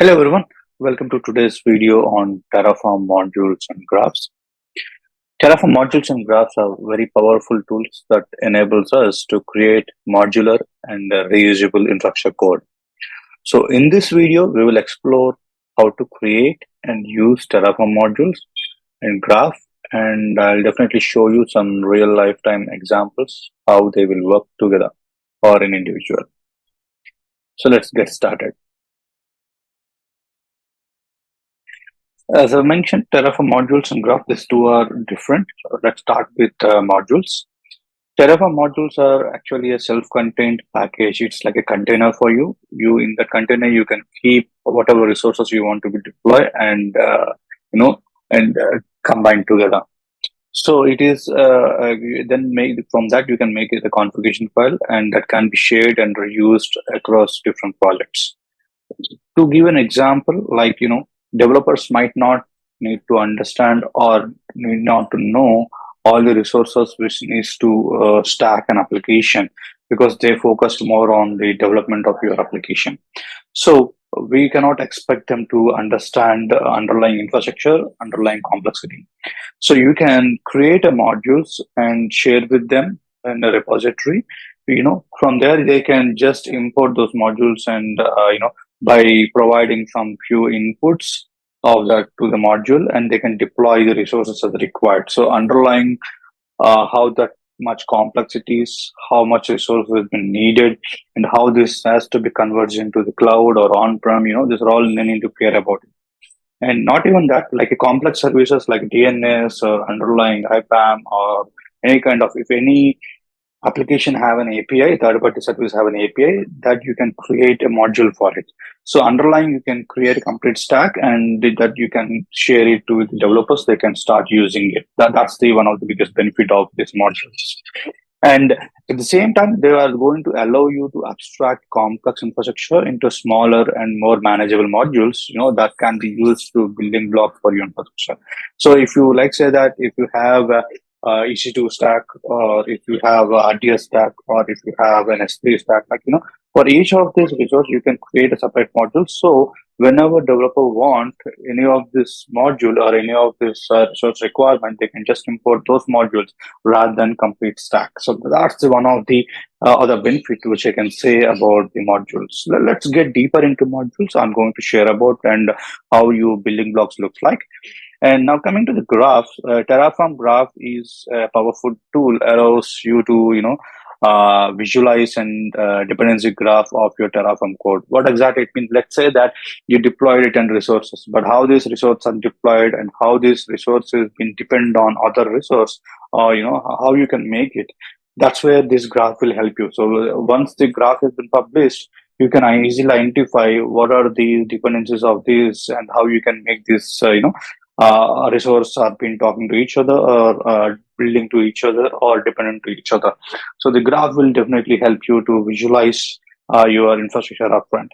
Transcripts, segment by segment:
Hello everyone, welcome to today's video on Terraform modules and graphs. Terraform modules and graphs are very powerful tools that enables us to create modular and reusable infrastructure code. So in this video, we will explore how to create and use Terraform modules and graph, and I'll definitely show you some real lifetime examples how they will work together for an individual. So let's get started. As I mentioned, Terraform modules and graph, these two are different. So let's start with modules. Terraform modules are actually a self-contained package. It's like a container for you. In that container, you can keep whatever resources you want to be deploy and combine together. So it is then make from that you can make it a configuration file, and that can be shared and reused across different projects. To give an example, developers might not need to understand or need not to know all the resources which needs to stack an application, because they focus more on the development of your application. So we cannot expect them to understand underlying infrastructure, underlying complexity. So you can create a modules and share with them in a repository. From there they can just import those modules and by providing some few inputs of that to the module, and they can deploy the resources as required. So underlying how that much complexities, how much resources has been needed, and how this has to be converged into the cloud or on-prem, these are all they need to care about it. And not even that, like a complex services like DNS or underlying IPAM or any kind of, if any application have an API, third-party service have an API, that you can create a module for it. So underlying, you can create a complete stack, and that you can share it to the developers. They can start using it. That's the one of the biggest benefit of these modules. And at the same time, they are going to allow you to abstract complex infrastructure into smaller and more manageable modules, that can be used to building blocks for your infrastructure. So if you say that if you have EC2 stack, or if you have a RDS stack, or if you have an S3 stack, for each of these resources, you can create a separate module. So whenever developer want any of this module or any of this resource requirement, they can just import those modules rather than complete stack. So that's one of the other benefit which I can say about the modules. Let's get deeper into modules. I'm going to share about and how your building blocks looks like. And now coming to the graph, Terraform graph is a powerful tool, allows you to, visualize and dependency graph of your Terraform code. What exactly it means? Let's say that you deployed it in resources, but how these resources are deployed and how these resources can depend on other resource, or, how you can make it. That's where this graph will help you. So once the graph has been published, you can easily identify what are the dependencies of this and how you can make this, resource are been talking to each other, or building to each other, or dependent to each other. So the graph will definitely help you to visualize your infrastructure upfront.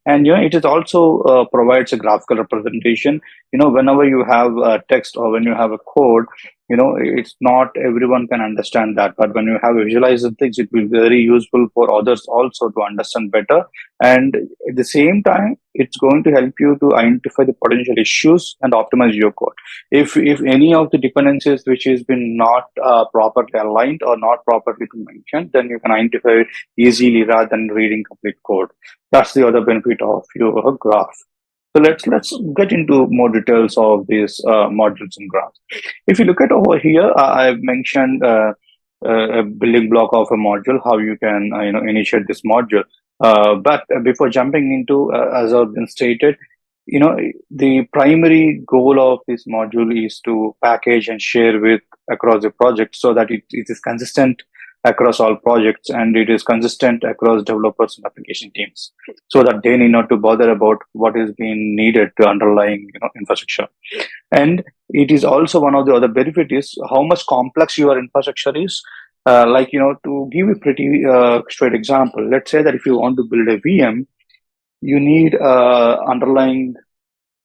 And it is also provides a graphical representation. Whenever you have text or when you have a code, it's not everyone can understand that, but when you have visualized things, it will be very useful for others also to understand better. And at the same time, it's going to help you to identify the potential issues and optimize your code. If any of the dependencies which has been not properly aligned or not properly mentioned, then you can identify it easily rather than reading complete code. That's the other benefit of your graph. So let's get into more details of these modules and graphs. If you look at over here, I've mentioned a building block of a module, how you can initiate this module. But before jumping into, as I've been stated, the primary goal of this module is to package and share with across the project, so that it is consistent across all projects, and it is consistent across developers and application teams, so that they need not to bother about what is being needed to underlying infrastructure. And it is also one of the other benefit is how much complex your infrastructure is. To give a pretty straight example, let's say that if you want to build a VM, you need underlying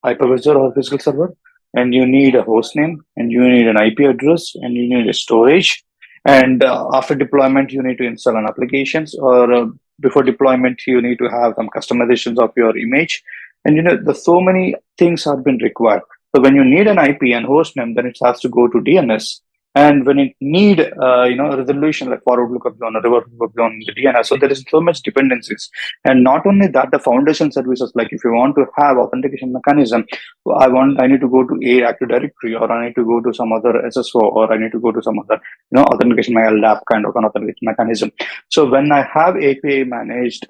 hypervisor or physical server, and you need a host name, and you need an IP address, and you need a storage. And after deployment, you need to install an applications, or before deployment, you need to have some customizations of your image. And there's so many things have been required. So when you need an IP and host name, then it has to go to DNS. And when it need a resolution like forward lookup zone or reverse lookup zone in the DNS, so there is so much dependencies. And not only that, the foundation services, like if you want to have authentication mechanism, I need to go to a Active Directory, or I need to go to some other SSO, or I need to go to some other authentication my LDAP kind of an authentication mechanism. So when I have API managed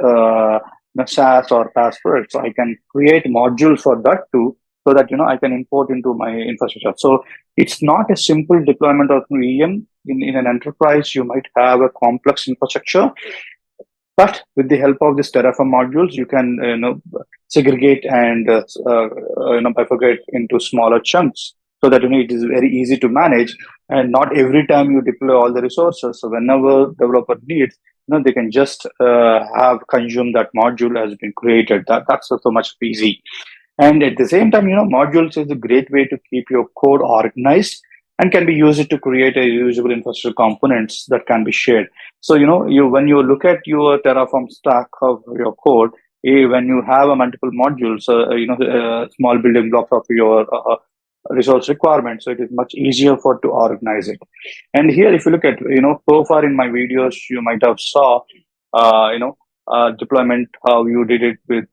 SaaS or password, so I can create modules for that too, so that I can import into my infrastructure. So it's not a simple deployment of VM. In an enterprise, you might have a complex infrastructure, but with the help of this Terraform modules, you can segregate and bifurcate into smaller chunks, so that it is very easy to manage. And not every time you deploy all the resources. So whenever developer needs, they can just have consume that module has been created. That's so much easy. And at the same time, modules is a great way to keep your code organized and can be used to create a reusable infrastructure components that can be shared. So, when you look at your Terraform stack of your code, when you have a multiple modules, small building blocks of your resource requirements, so it is much easier for to organize it. And here, if you look at, so far in my videos, you might have saw, deployment, how you did it with,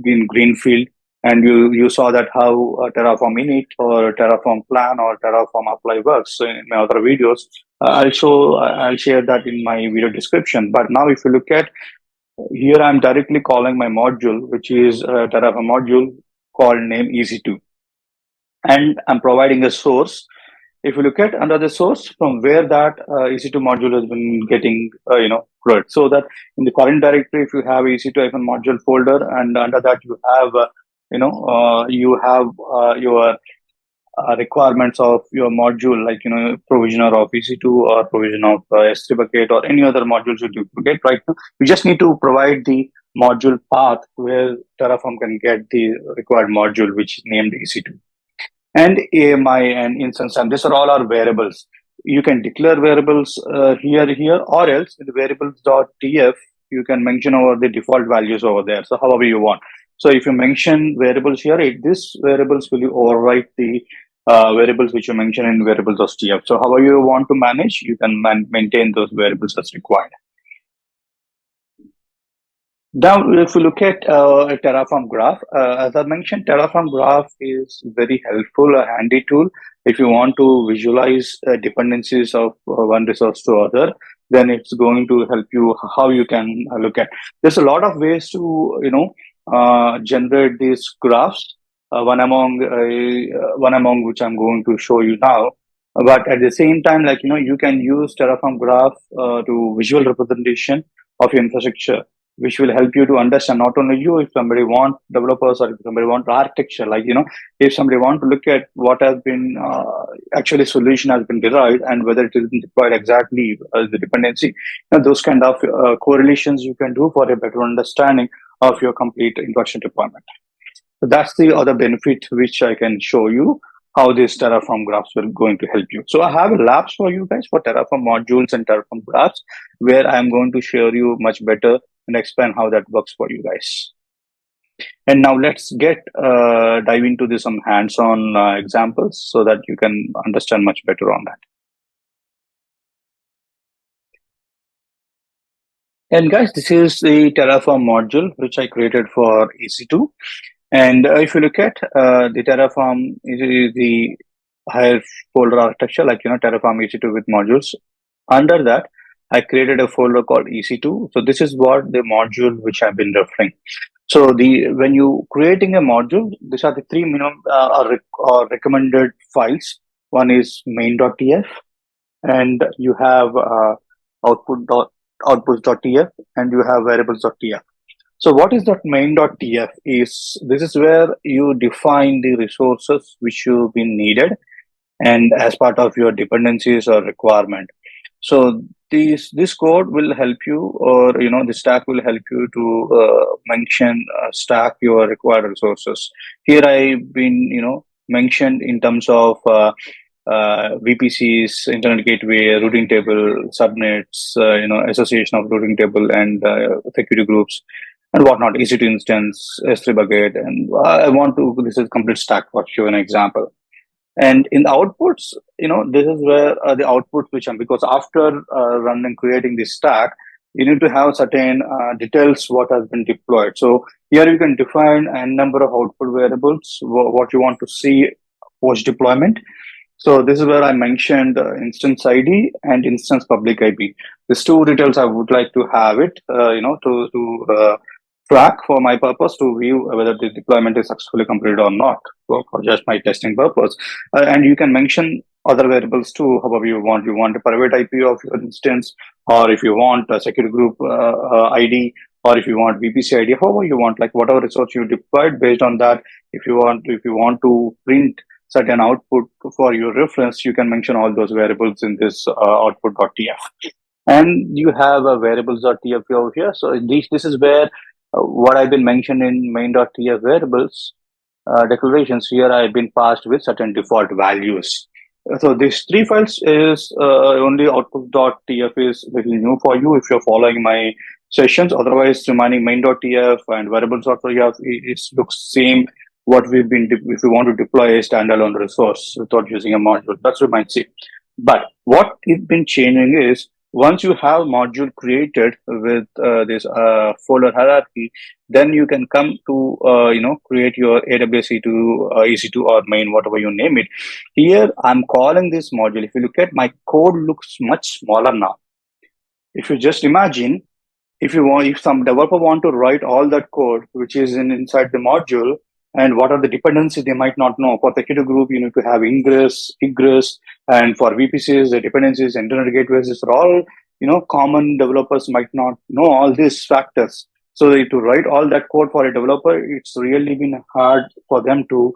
in Greenfield. And you saw that how Terraform init or Terraform plan or Terraform apply works. So in my other videos, I'll share that in my video description. But now if you look at here, I'm directly calling my module, which is a Terraform module called name EC2. And I'm providing a source. If you look at under the source from where that EC2 module has been getting, created. So that in the current directory, if you have EC2 module folder, and under that you have, you have your requirements of your module, like, provisioner of EC2 or provision of S3 bucket or any other modules you duplicate right now. You just need to provide the module path where Terraform can get the required module, which is named EC2. And AMI and instance, and these are all our variables. You can declare variables here, or else in the variables.tf, you can mention over the default values over there. So however you want. So if you mention variables here, these variables will overwrite the variables which you mention in variables.tf. So however you want to manage, you can maintain those variables as required. Now, if you look at a Terraform graph, as I mentioned, Terraform graph is very helpful, a handy tool. If you want to visualize dependencies of one resource to other, then it's going to help you how you can look at. There's a lot of ways to, generate these graphs, one among which I'm going to show you now. But at the same time, like, you can use Terraform graph to visual representation of your infrastructure, which will help you to understand not only you, if somebody want developers or if somebody want architecture, like, if somebody want to look at what has been actually solution has been derived and whether it is deployed exactly as the dependency, those kind of correlations you can do for a better understanding of your complete infrastructure deployment. So that's the other benefit which I can show you how these Terraform graphs are going to help you. So I have labs for you guys for Terraform modules and Terraform graphs, where I'm going to share you much better and explain how that works for you guys. And now let's dive into some hands-on examples so that you can understand much better on that. And guys, this is the Terraform module which I created for EC2. And if you look at the Terraform, is the higher folder architecture, like, Terraform EC2 with modules. Under that, I created a folder called EC2. So this is what the module which I've been referring. So when you creating a module, these are the three minimum or recommended files. One is main.tf, and you have outputs.tf, and you have variables.tf. So what is that main.tf is? This is where you define the resources which you've been needed and as part of your dependencies or requirement. So this code will help you, or the stack will help you to mention stack your required resources. Here I've been mentioned in terms of VPCs, internet gateway, routing table, subnets, association of routing table and security groups. and whatnot, EC2 instance, S3 bucket, and I want to, this is complete stack for show an example. And in the outputs, this is where the outputs which are, because after running, creating this stack, you need to have certain details what has been deployed. So here you can define a number of output variables, what you want to see post deployment. So this is where I mentioned instance ID and instance public IP. These two details I would like to have it, to track for my purpose to view whether the deployment is successfully completed or not, for just my testing purpose. And you can mention other variables too, however you want. You want a private IP of your instance, or if you want a security group ID, or if you want VPC ID, however you want, like whatever resource you deployed based on that. If you want to print certain output for your reference, you can mention all those variables in this output.tf. And you have a variables.tf over here. So this is where what I've been mentioned in main.tf variables declarations here, I've been passed with certain default values. So these three files is only output.tf is little new for you if you're following my sessions. Otherwise, remaining main.tf and variables.tf, it looks same what we've been, if we want to deploy a standalone resource without using a module. That's what you might see. But what it's been changing is, once you have module created with this folder hierarchy, then you can come to create your AWS E2, EC2 or main, whatever you name it. Here I'm calling this module. If you look at my code, looks much smaller now. If you just imagine, if some developer want to write all that code which is inside the module, and what are the dependencies they might not know. For security group, you need to have ingress, egress, and for VPCs, the dependencies, internet gateways, these are all, common developers might not know all these factors. So to write all that code for a developer, it's really been hard for them to,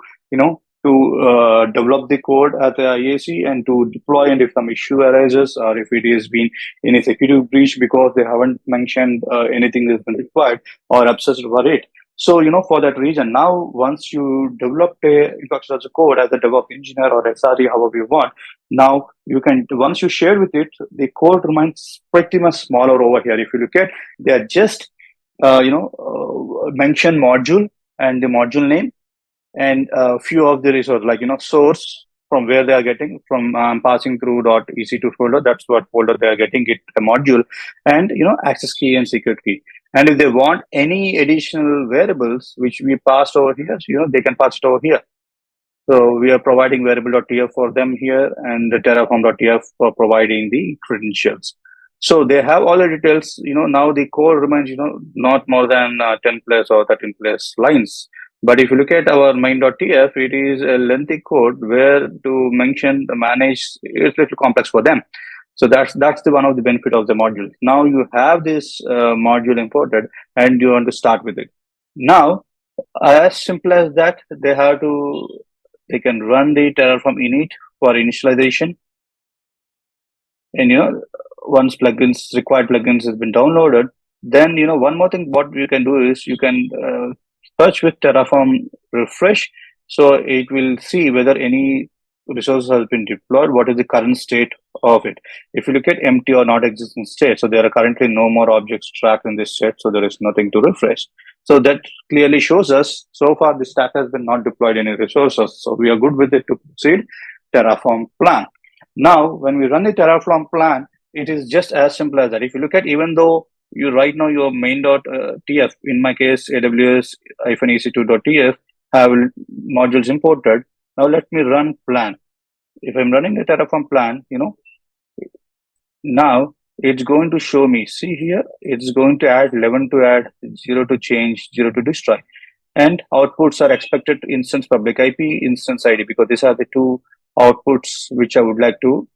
develop the code at the IAC and to deploy. And if some issue arises, or if it has been in a security breach because they haven't mentioned anything that's been required or obsessed over it. So, for that reason, now once you develop a infrastructure as a code as a DevOps engineer or SRE, however you want, now you can, once you share with it, the code remains pretty much smaller over here. If you look at, they are just, mention module and the module name and a few of the resources, like, source from where they are getting from passing through .ec2 folder. That's what folder they are getting it, a module, and, access key and secret key. And if they want any additional variables, which we passed over here, they can pass it over here. So we are providing variable.tf for them here, and the terraform.tf for providing the credentials. So they have all the details. Now the code remains, not more than 10 plus or 13 plus lines. But if you look at our main.tf, it is a lengthy code where to mention the manage is a little complex for them. So that's the one of the benefit of the module. Now you have this module imported and you want to start with it. Now, as simple as that, they can run the Terraform init for initialization. And once required plugins has been downloaded, then one more thing what you can do is you can search with Terraform refresh, so it will see whether any resources has been deployed, what is the current state of it. If you look at empty or not existing state, so there are currently no more objects tracked in this state, so there is nothing to refresh. So that clearly shows us so far the stack has been not deployed any resources, so we are good with it to proceed Terraform plan. Now, when we run the Terraform plan, it is just as simple as that. If you look at, even though you right now your main.tf, in my case, AWS-EC2.tf have modules imported. Now let me run plan. If I'm running the Terraform plan, now it's going to show me, see here, it's going to add 11 to add, 0 to change, 0 to destroy. And outputs are expected instance public IP, instance ID, because these are the two outputs which I would like to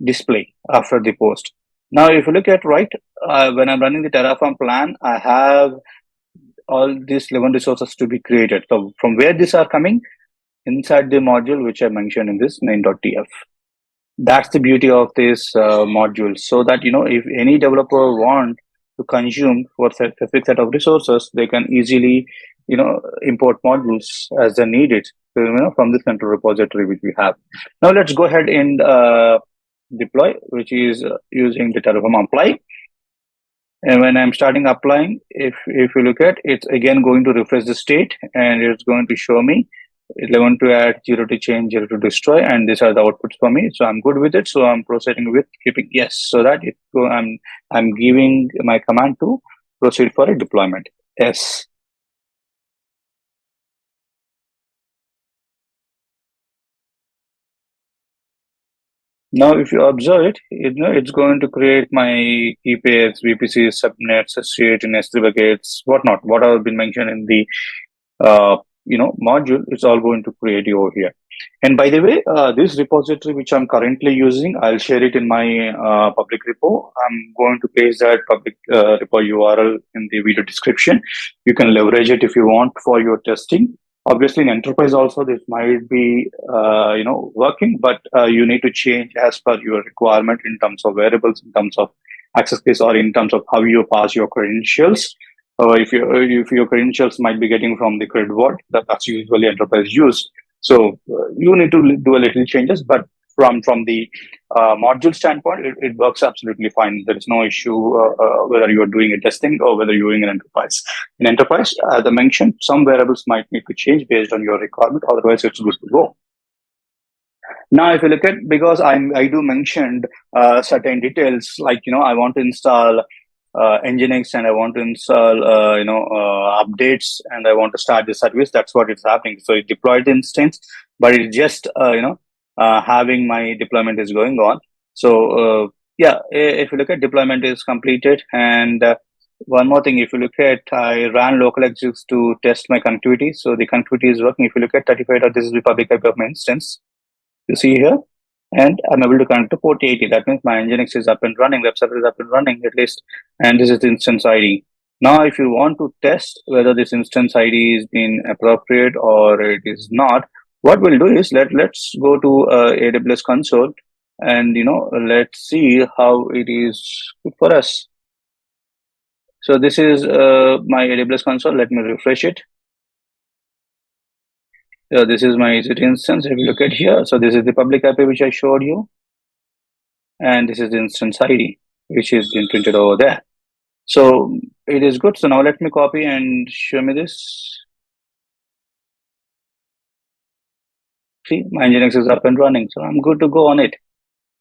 display after the post. Now, if you look at when I'm running the Terraform plan, I have all these 11 resources to be created. So from where these are coming? Inside the module, which I mentioned in this main.tf. That's the beauty of this module. So that, if any developer want to consume for a specific set of resources, they can easily, import modules as they need it, from this central repository which we have. Now let's go ahead and deploy, which is using the Terraform apply. And when I'm starting applying, if you look at, it's again going to refresh the state, and it's going to show me 11 to add, 0 to change, 0 to destroy, and these are the outputs for me. So I'm good with it. So I'm proceeding with keeping yes, so that I'm giving my command to proceed for a deployment. Yes. Now, if you observe it, it's going to create my key pairs, VPCs, subnets, S3 and S3 buckets, whatnot, what have been mentioned in the module. It's all going to create over here. And by the way, this repository which I'm currently using, I'll share it in my public repo. I'm going to paste that public repo URL in the video description. You can leverage it if you want for your testing. Obviously, in enterprise also, this might be working, but you need to change as per your requirement in terms of variables, in terms of access keys, or in terms of how you pass your credentials. If your credentials might be getting from the credit vault, that's usually enterprise use. So you need to do a little changes, but from the module standpoint, it works absolutely fine. There is no issue whether you are doing a testing or whether you're doing an enterprise. In enterprise, as I mentioned, some variables might need to change based on your requirement. Otherwise, it's good to go. Now, if you look at, because I do mentioned certain details, like I want to install Nginx, and I want to install updates, and I want to start the service. That's what is happening. So it deployed the instance, but it's just having my deployment is going on. So if you look at, deployment is completed, and one more thing, if you look at, I ran local executes to test my connectivity. So the connectivity is working. If you look at 35, this is the public IP of my instance. You see here, and I'm able to connect to port 80. That means my Nginx is up and running, web server is up and running at least, and this is the instance ID. Now, if you want to test whether this instance ID is been appropriate or it is not, what we'll do is let's go to AWS console, and let's see how it is good for us. So this is my AWS console. Let me refresh it. This is my EC2 instance. If you look at here, so this is the public IP which I showed you, and this is the instance ID which is being printed over there. So it is good. So now let me copy and show me this. See, my Nginx is up and running, so I'm good to go on it.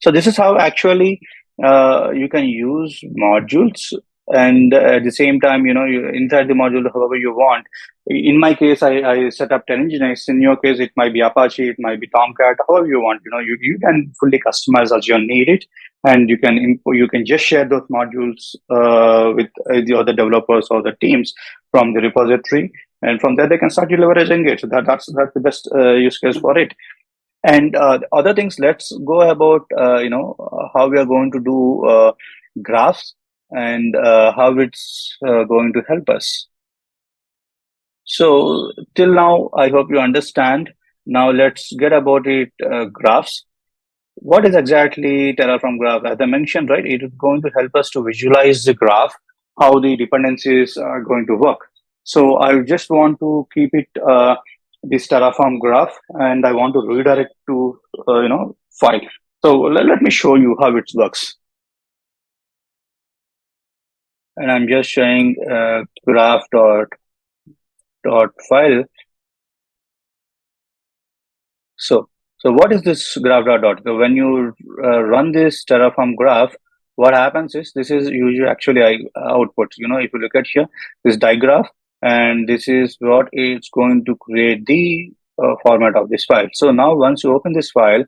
So this is how actually you can use modules, and at the same time, you inside the module however you want. In my case, I set up 10 Nginx. In your case, it might be Apache, it might be Tomcat, however you want. You can fully customize as you need it, and you can just share those modules with the other developers or the teams from the repository, and from there they can start leveraging it. So that's the best use case for it. And other things, let's go about how we are going to do graphs, and how it's going to help us. So till now, I hope you understand. Now let's get about it. Graphs. What is exactly Terraform graph? As I mentioned, right, it is going to help us to visualize the graph, how the dependencies are going to work. So I just want to keep it this Terraform graph, and I want to redirect to file. So let me show you how it works. And I'm just showing graph dot file. So what is this graph dot? So when you run this Terraform graph, what happens is, this is usually actually output. If you look at here, this digraph, and this is what it's going to create the format of this file. So now once you open this file,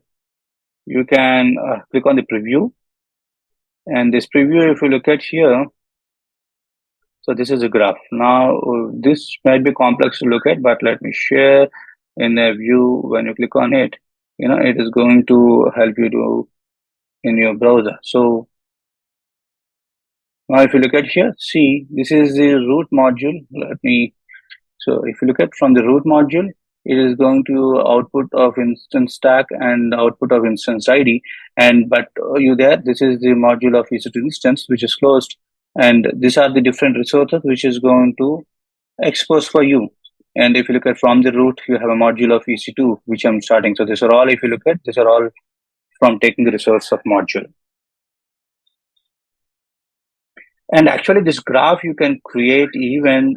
you can click on the preview, and this preview, if you look at here, so this is a graph. Now this might be complex to look at, but let me share in a view. When you click on it, it is going to help you to in your browser. So now if you look at here, see, this is the root module. So if you look at from the root module, it is going to output of instance stack and output of instance ID. But this is the module of EC2 instance, which is closed. And these are the different resources which is going to expose for you. And if you look at from the root, you have a module of EC2, which I'm starting. So these are all, if you look at, these are all from taking the resource of module. And actually, this graph you can create even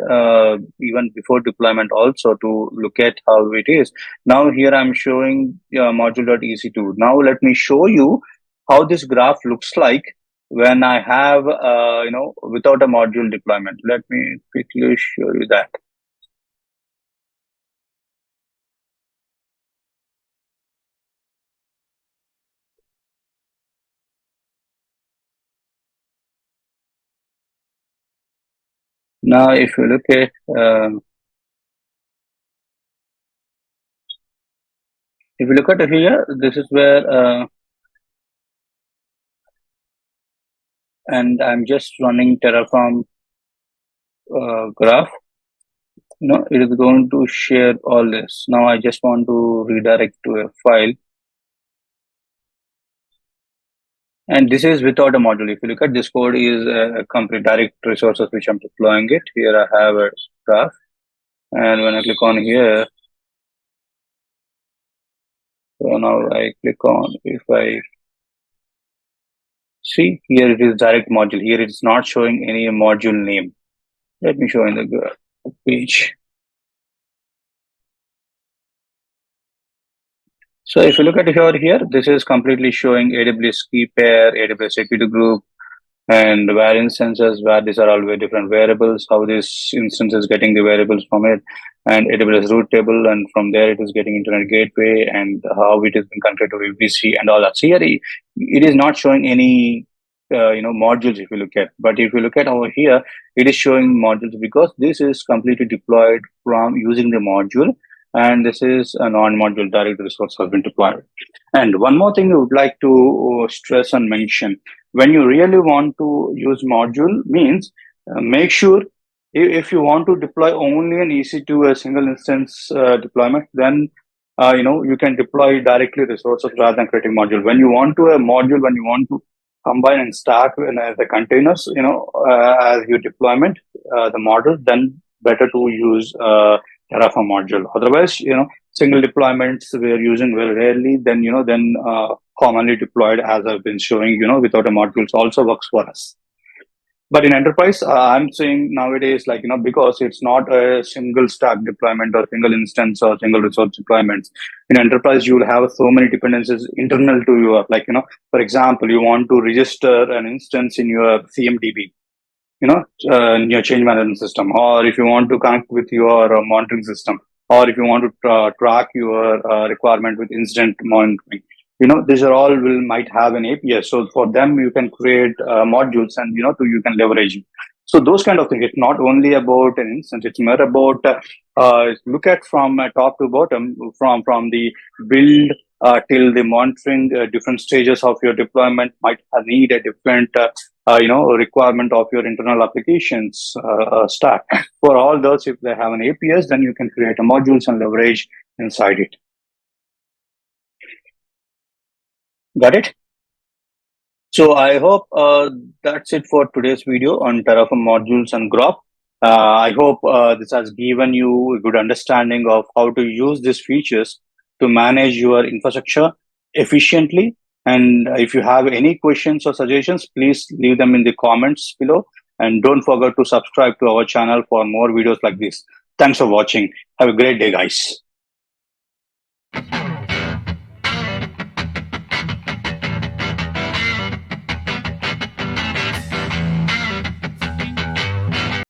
before deployment also to look at how it is. Now here I'm showing module.ec2. Now let me show you how this graph looks like when I have without a module deployment. Let me quickly show you that. Now if you look at here, this is where and I'm just running Terraform graph. It is going to share all this. Now I just want to redirect to a file. And this is without a module. If you look at this code is a complete direct resources which I'm deploying it. Here I have a graph. And when I click on here, so now I click on, if I see here, it is direct module. Here it's not showing any module name. Let me show in the page. So if you look at here, this is completely showing AWS key pair, AWS security group, and where instances, where these are all very different variables, how this instance is getting the variables from it, and AWS root table, and from there it is getting internet gateway, and how it has been connected to VPC and all that. So here it is not showing any modules if you look at, but if you look at over here, it is showing modules because this is completely deployed from using the module, and this is a non-module direct resource has been deployed. And one more thing I would like to stress and mention, when you really want to use module means make sure if you want to deploy only an EC2 a single instance deployment, then you can deploy directly resources rather than creating module. When you want to a module, when you want to combine and stack the containers, as your deployment, the model, then better to use Terraform module. Otherwise, single deployments we are using very rarely. Then commonly deployed, as I've been showing, without a modules also works for us. But in enterprise, I'm saying nowadays, because it's not a single stack deployment or single instance or single resource deployments. In enterprise, you will have so many dependencies internal to your, for example, you want to register an instance in your CMDB, in your change management system, or if you want to connect with your monitoring system, or if you want to track your requirement with incident monitoring. These are all might have an API. So for them, you can create modules and, you can leverage it. So those kind of things. It's not only about an instance. It's more about look at from top to bottom, from the build till the monitoring. Different stages of your deployment might need a different requirement of your internal applications stack. For all those, if they have an APIs, then you can create a modules and leverage inside it. Got it? So I hope that's it for today's video on Terraform modules and Grok. I hope this has given you a good understanding of how to use these features to manage your infrastructure efficiently. And if you have any questions or suggestions, please leave them in the comments below. And don't forget to subscribe to our channel for more videos like this. Thanks for watching. Have a great day, guys.